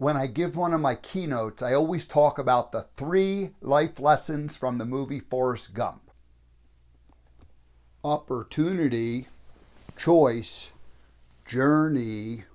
When I give one of my keynotes, I always talk about the 3 life lessons from the movie Forrest Gump. Opportunity, choice, journey.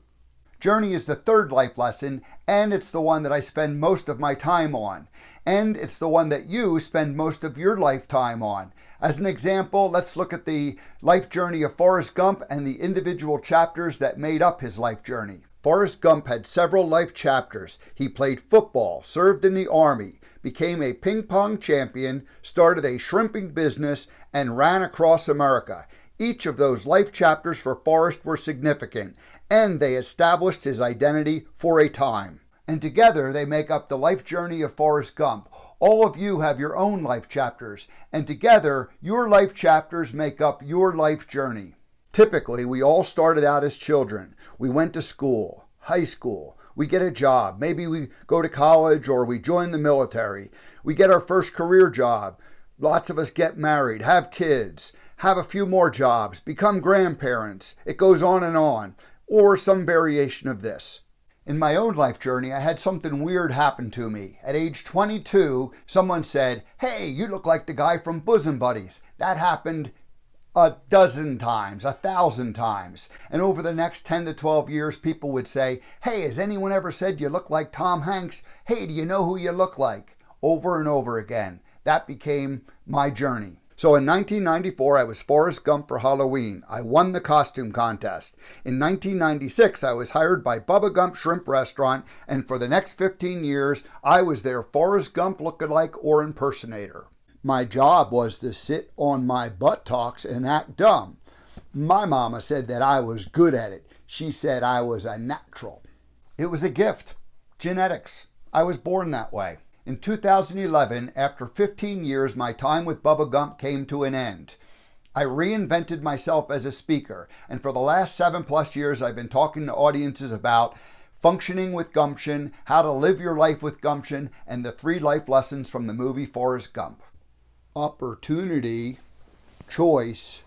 Journey is the 3rd life lesson, and it's the one that I spend most of my time on. And it's the one that you spend most of your lifetime on. As an example, let's look at the life journey of Forrest Gump and the individual chapters that made up his life journey. Forrest Gump had several life chapters. He played football, served in the Army, became a ping pong champion, started a shrimping business, and ran across America. Each of those life chapters for Forrest were significant, and they established his identity for a time. And together they make up the life journey of Forrest Gump. All of you have your own life chapters, and together your life chapters make up your life journey. Typically, we all started out as children. We went to school, high school, we get a job, maybe we go to college or we join the military. We get our first career job. Lots of us get married, have kids, have a few more jobs, become grandparents. It goes on, or some variation of this. In my own life journey, I had something weird happen to me. At age 22, someone said, "Hey, you look like the guy from Bosom Buddies." That happened a dozen times, 1,000 times. And over the next 10 to 12 years, people would say, "Hey, has anyone ever said you look like Tom Hanks? Hey, do you know who you look like?" Over and over again. That became my journey. So in 1994, I was Forrest Gump for Halloween. I won the costume contest. In 1996, I was hired by Bubba Gump Shrimp Restaurant, and for the next 15 years, I was their Forrest Gump lookalike or impersonator. My job was to sit on my buttocks and act dumb. My mama said that I was good at it. She said I was a natural. It was a gift. Genetics. I was born that way. In 2011, after 15 years, my time with Bubba Gump came to an end. I reinvented myself as a speaker, and for the last 7+ years, I've been talking to audiences about functioning with Gumption, how to live your life with Gumption, and the 3 life lessons from the movie Forrest Gump. Opportunity, choice,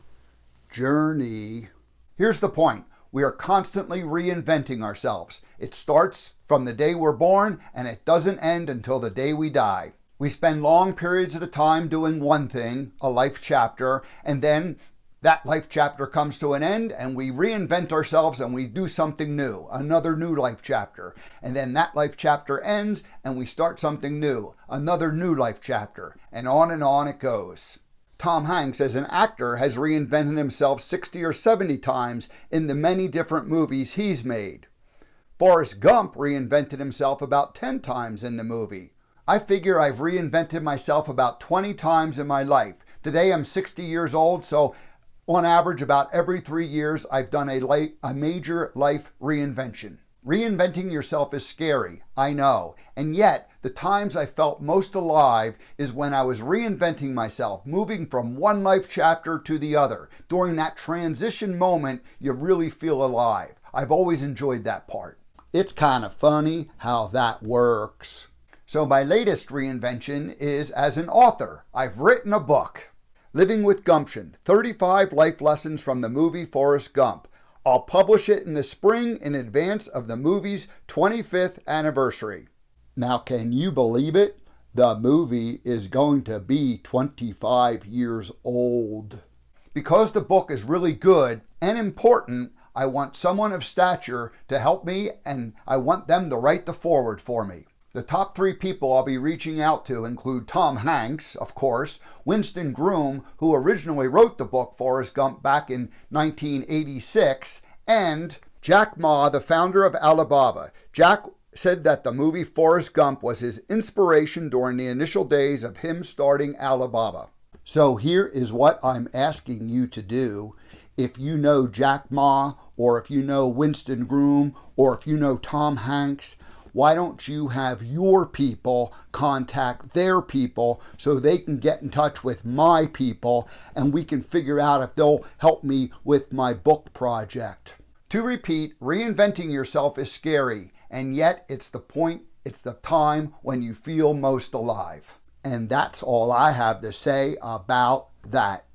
journey. Here's the point. We are constantly reinventing ourselves. It starts from the day we're born, and it doesn't end until the day we die. We spend long periods at a time doing one thing, a life chapter, and then that life chapter comes to an end, and we reinvent ourselves and we do something new, another new life chapter. And then that life chapter ends, and we start something new, another new life chapter, and on it goes. Tom Hanks, as an actor, has reinvented himself 60 or 70 times in the many different movies he's made. Forrest Gump reinvented himself about 10 times in the movie. I figure I've reinvented myself about 20 times in my life. Today I'm 60 years old, so on average, about every 3 years, I've done a major life reinvention. Reinventing yourself is scary, I know. And yet, the times I felt most alive is when I was reinventing myself, moving from one life chapter to the other. During that transition moment, you really feel alive. I've always enjoyed that part. It's kind of funny how that works. So my latest reinvention is as an author. I've written a book. Living with Gumption, 35 life lessons from the movie Forrest Gump. I'll publish it in the spring in advance of the movie's 25th anniversary. Now, can you believe it? The movie is going to be 25 years old. Because the book is really good and important, I want someone of stature to help me, and I want them to write the foreword for me. The top 3 people I'll be reaching out to include Tom Hanks, of course, Winston Groom, who originally wrote the book Forrest Gump back in 1986, and Jack Ma, the founder of Alibaba. Jack said that the movie Forrest Gump was his inspiration during the initial days of him starting Alibaba. So here is what I'm asking you to do. If you know Jack Ma, or if you know Winston Groom, or if you know Tom Hanks, why don't you have your people contact their people so they can get in touch with my people and we can figure out if they'll help me with my book project. To repeat, reinventing yourself is scary, and yet it's the time when you feel most alive. And that's all I have to say about that.